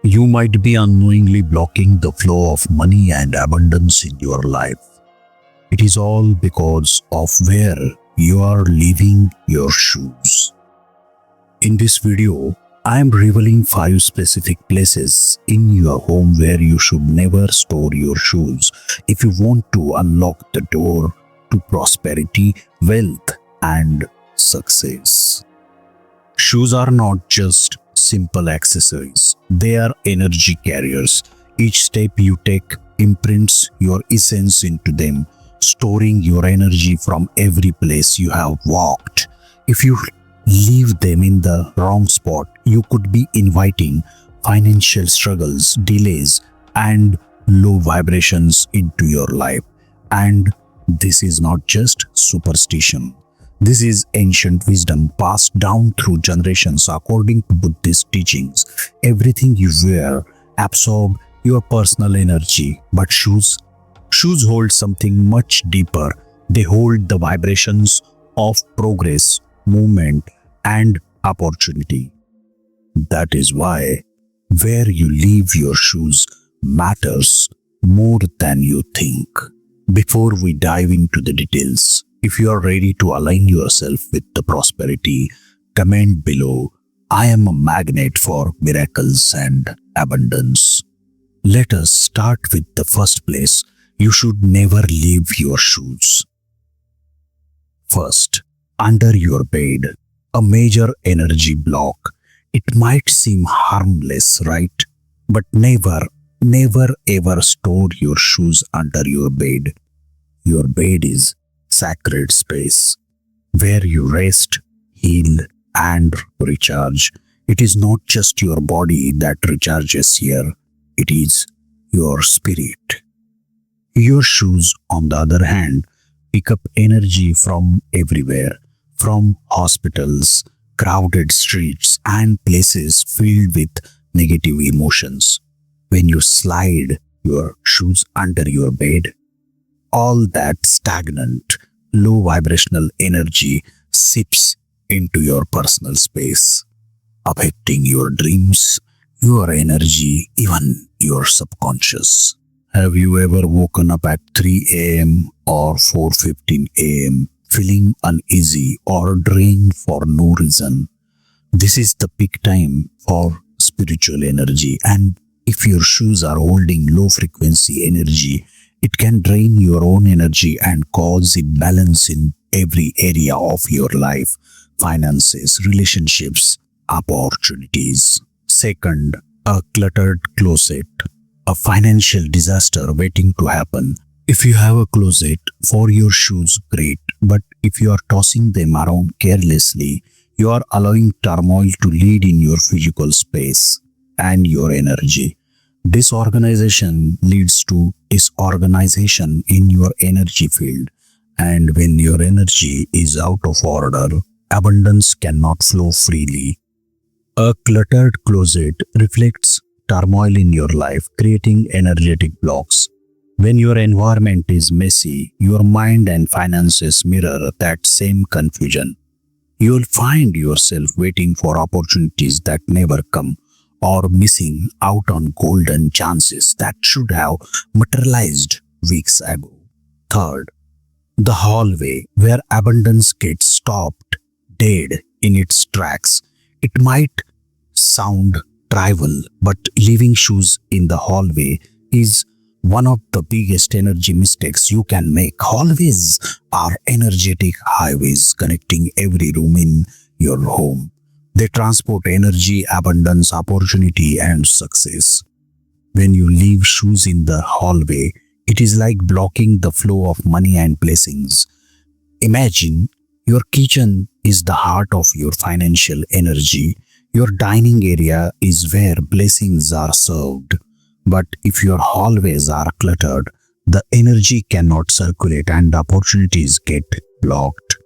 You might be unknowingly blocking the flow of money and abundance in your life. It is all because of where you are leaving your shoes. In this video, I am revealing 5 specific places in your home where you should never store your shoes if you want to unlock the door to prosperity, wealth, and success. Shoes are not just simple accessories, they are energy carriers. Each step you take imprints your essence into them, storing your energy from every place you have walked. If you leave them in the wrong spot, you could be inviting financial struggles, delays, and low vibrations into your life. And this is not just superstition. This is ancient wisdom passed down through generations according to Buddhist teachings. Everything you wear absorbs your personal energy, but shoes hold something much deeper. They hold the vibrations of progress, movement, and opportunity. That is why where you leave your shoes matters more than you think. Before we dive into the details, if you are ready to align yourself with the prosperity, comment below. I am a magnet for miracles and abundance. Let us start with the first place you should never leave your shoes. First, under your bed, a major energy block. It might seem harmless, right? But never ever store your shoes under your bed. Your bed is sacred space where you rest, heal, and recharge. It is not just your body that recharges here, it is your spirit. Your shoes, on the other hand, pick up energy from everywhere, from hospitals, crowded streets, and places filled with negative emotions. When you slide your shoes under your bed, all that stagnant, low vibrational energy seeps into your personal space, affecting your dreams, your energy, even your subconscious. Have you ever woken up at 3 a.m. or 4:15 a.m. feeling uneasy or drained for no reason? This is the peak time for spiritual energy, and if your shoes are holding low frequency energy, it can drain your own energy and cause imbalance in every area of your life: finances, relationships, opportunities. Second, a cluttered closet, a financial disaster waiting to happen. If you have a closet for your shoes, great, but if you are tossing them around carelessly, you are allowing turmoil to lead in your physical space and your energy. Disorganization leads to disorganization in your energy field, and when your energy is out of order, abundance cannot flow freely. A cluttered closet reflects turmoil in your life, creating energetic blocks. When your environment is messy, your mind and finances mirror that same confusion. You'll find yourself waiting for opportunities that never come, or missing out on golden chances that should have materialized weeks ago. Third, the hallway where abundance gets stopped dead in its tracks. It might sound trivial, but leaving shoes in the hallway is one of the biggest energy mistakes you can make. Hallways are energetic highways connecting every room in your home. They transport energy, abundance, opportunity, and success. When you leave shoes in the hallway, it is like blocking the flow of money and blessings. Imagine your kitchen is the heart of your financial energy. Your dining area is where blessings are served. But if your hallways are cluttered, the energy cannot circulate and opportunities get blocked.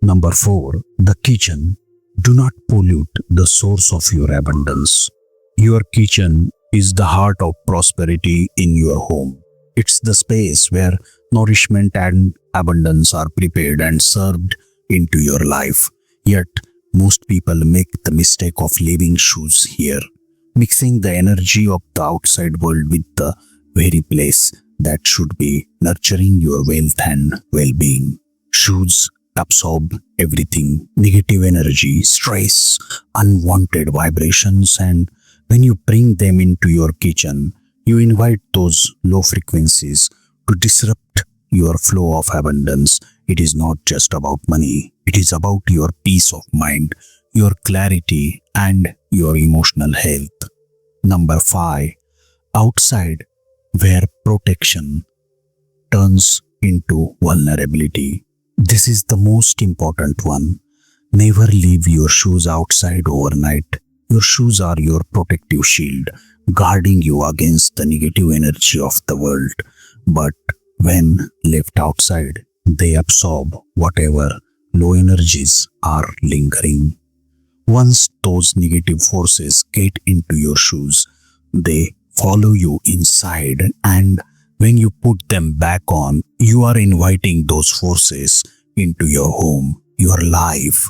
Number 4, the kitchen. Do not pollute the source of your abundance. Your kitchen is the heart of prosperity in your home. It's the space where nourishment and abundance are prepared and served into your life. Yet, most people make the mistake of leaving shoes here. mixing the energy of the outside world with the very place that should be nurturing your wealth and well-being. Shoes absorb everything, negative energy, stress, unwanted vibrations, and when you bring them into your kitchen, you invite those low frequencies to disrupt your flow of abundance. It is not just about money, it is about your peace of mind, your clarity, and your emotional health. Number 5. Outside, where protection turns into vulnerability. This is the most important one. Never leave your shoes outside overnight. Your shoes are your protective shield, guarding you against the negative energy of the world. But when left outside, they absorb whatever low energies are lingering. Once those negative forces get into your shoes, they follow you inside, and when you put them back on, you are inviting those forces into your home, your life,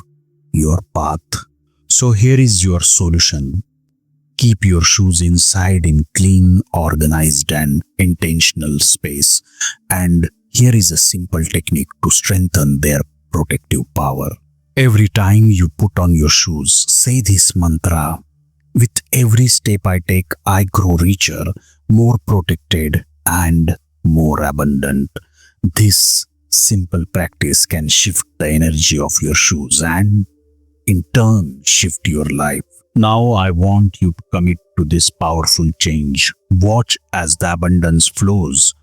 your path. So here is your solution. Keep your shoes inside in clean, organized and intentional space. And here is a simple technique to strengthen their protective power. Every time you put on your shoes, say this mantra. With every step I take, I grow richer, more protected and more abundant. This simple practice can shift the energy of your shoes and in turn shift your life. Now I want you to commit to this powerful change. Watch as the abundance flows,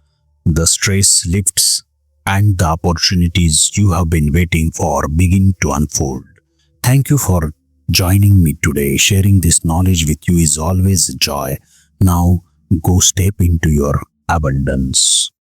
the stress lifts, and the opportunities you have been waiting for begin to unfold. Thank you for joining me today. Sharing this knowledge with you is always a joy. Now go step into your abundance.